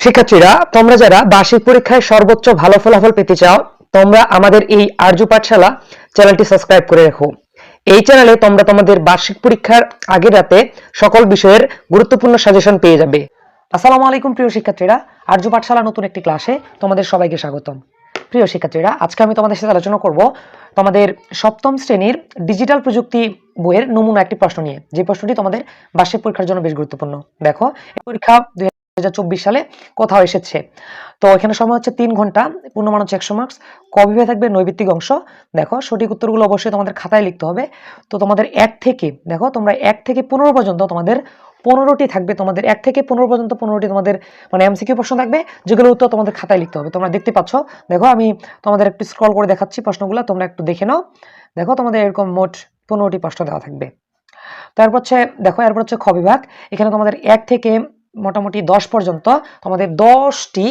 শিক্ষার্থীরা, তোমরা যারা বার্ষিক পরীক্ষায় সর্বোচ্চ ভালো ফলাফল পেতে চাও, তোমরা আমাদের এই আর্য পাঠশালা চ্যানেলটি সাবস্ক্রাইব করে রাখো। এই চ্যানেলে তোমরা তোমাদের বার্ষিক পরীক্ষার আগের রাতে সকল বিষয়ের গুরুত্বপূর্ণ সাজেশন পেয়ে যাবে। আসসালামু আলাইকুম প্রিয় শিক্ষার্থীরা, আর্য পাঠশালা নতুন একটি ক্লাসে তোমাদের সবাইকে স্বাগতম। প্রিয় শিক্ষার্থীরা, আজকে আমি তোমাদের সাথে আলোচনা করব তোমাদের সপ্তম শ্রেণীর ডিজিটাল প্রযুক্তি বইয়ের নমুনা একটি প্রশ্ন নিয়ে, যে প্রশ্নটি তোমাদের বার্ষিক পরীক্ষার জন্য বেশ গুরুত্বপূর্ণ। দেখো, এই পরীক্ষা 2024 সালে কোথাও এসেছে। তো এখানে সময় হচ্ছে 3 ঘন্টা, পূর্ণমান হচ্ছে 100 মার্কস। ক বিভাগে থাকবে নৈবিত্তিক অংশ। দেখো, সঠিক উত্তরগুলো অবশ্যই তোমাদের খাতায় লিখতে হবে। তো তোমাদের 1 থেকে, দেখো তোমরা 1 থেকে 15 পর্যন্ত তোমাদের 15টি থাকবে। তোমাদের 1 থেকে 15 পর্যন্ত 15টি তোমাদের মানে এমসিকিউ প্রশ্ন থাকবে, যেগুলো উত্তর তোমাদের খাতায় লিখতে হবে। তোমরা দেখতে পাচ্ছ, দেখো আমি তোমাদের একটু স্ক্রল করে দেখাচ্ছি প্রশ্নগুলো, তোমরা একটু দেখে নাও। দেখো, তোমাদের এরকম মোট 15টি প্রশ্ন দেওয়া থাকবে। তারপর হচ্ছে দেখো, এরপর হচ্ছে খ বিভাগ। এখানে তোমাদের 1 থেকে মোটামুটি 10 পর্যন্ত তোমাদের 10টি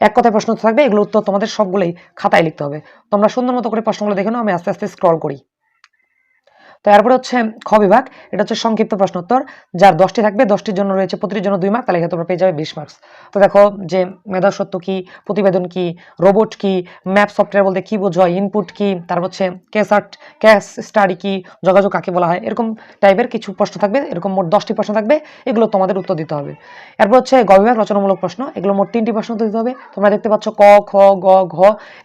এক কথায় প্রশ্ন থাকবে, এগুলো উত্তর তোমাদের সবগুলোই খাতায় লিখতে হবে। তোমরা সুন্দর মতো করে প্রশ্নগুলো দেখে নাও, আমি আস্তে আস্তে স্ক্রল করি। তো এরপরে হচ্ছে খ বিভাগ, এটা হচ্ছে সংক্ষিপ্ত প্রশ্ন উত্তর, যার 10টি থাকবে, 10টির জন্য রয়েছে প্রতিটির জন্য 2 মার্ক, তাহলে এখানে তোমরা পেয়ে যাবে 20 মার্কস। তো দেখো যে মেধা সত্য কি, প্রতিবেদন কি, রোবট কি, ম্যাপ সফটওয়্যার বলতে কি বোঝায়, ইনপুট কি, তারপর হচ্ছে কেস স্টাডি কি, যোগাযোগ কাকে বলা হয়, এরকম টাইপের কিছু প্রশ্ন থাকবে। এরকম মোট 10টি প্রশ্ন থাকবে, এগুলো তোমাদের উত্তর দিতে হবে। এরপর হচ্ছে গ বিভাগ, রচনামূলক প্রশ্ন, এগুলো মোট 3টি প্রশ্ন উত্তর দিতে হবে। তোমরা দেখতে পাচ্ছ ক, খ, গ, ঘ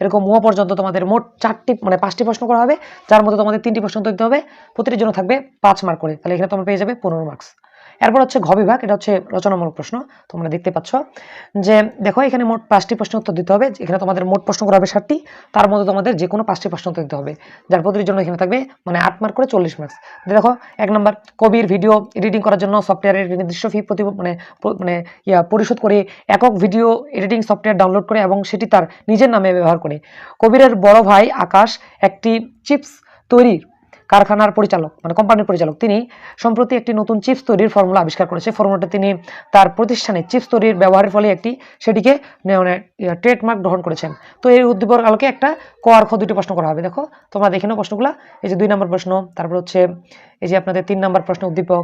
এরকম ম পর্যন্ত তোমাদের মোট 5টি প্রশ্ন করা হবে, যার মধ্যে তোমাদের 3টি প্রশ্ন উত্তর দিতে হবে। প্রতিটির জন্য থাকবে 5 মার্ক করে, তাহলে এখানে তোমরা পেয়ে যাবে 15 মার্কস। এরপর হচ্ছে ঘ বিভাগ, এটা হচ্ছে রচনামূলক প্রশ্ন। তোমরা দেখতে পাচ্ছ যে দেখো, এখানে মোট 5টি প্রশ্ন উত্তর দিতে হবে। এখানে তোমাদের মোট প্রশ্ন করা হবে 7টি, তার মধ্যে তোমাদের যে কোনো 5টি প্রশ্ন উত্তর দিতে হবে, যার প্রতিটির জন্য এখানে থাকবে মানে 8 মার্ক করে 40 মার্কস। দেখো, 1 নম্বর, কবির ভিডিও এডিটিং করার জন্য সফটওয়্যারের নির্দিষ্ট ফি পরিশোধ করে একক ভিডিও এডিটিং সফটওয়্যার ডাউনলোড করে এবং সেটি তার নিজের নামে ব্যবহার করে কবিরের বড় ভাই আকাশ একটি চিপস তৈরির কারখানার পরিচালক মানে কোম্পানির পরিচালক। তিনি সম্প্রতি একটি নতুন চিপস তৈরির ফর্মুলা আবিষ্কার করেছে। ফর্মুলাটা তিনি তার প্রতিষ্ঠানে চিপস তৈরির ব্যবহারের ফলে সেটিকে ট্রেডমার্ক গ্রহণ করেছেন। তো এই উদ্দীপক আলোকে একটা ক আর খ 2টি প্রশ্ন করা হবে। দেখো, তোমরা দেখে নাও প্রশ্নগুলো। এই যে 2 নম্বর প্রশ্ন, তারপর হচ্ছে এই যে আপনাদের 3 নম্বর প্রশ্ন উদ্দীপক,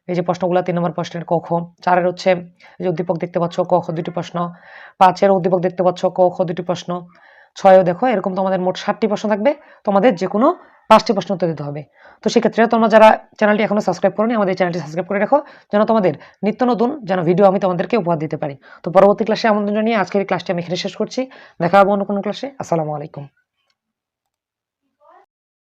এই যে প্রশ্নগুলো 3 নম্বর প্রশ্নের ক খ। 4-এর হচ্ছে এই যে উদ্দীপক দেখতে পাচ্ছ, ক খ 2টি প্রশ্ন। 5-এর উদ্দীপক দেখতে পাচ্ছ, ক খ 2টি প্রশ্ন। 6-এও দেখো, এরকম তোমাদের মোট 7টি প্রশ্ন থাকবে, তোমাদের যে কোনো 5টি প্রশ্ন উত্তর দিতে হবে। তো সেক্ষেত্রে তোমরা যারা চ্যানেলটি এখনো সাবস্ক্রাইব করোনি, আমাদের চ্যানেলটি সাবস্ক্রাইব করে রাখো, যেন তোমাদের নিত্য নতুন ভিডিও আমি তোমাদেরকে উপহার দিতে পারি। তো পরবর্তী ক্লাসে আমন্ত্রণ জানিয়ে আজকের এই ক্লাসটি আমি এখানে শেষ করছি। দেখা হবে অন্য কোনো ক্লাসে। আসসালামু আলাইকুম।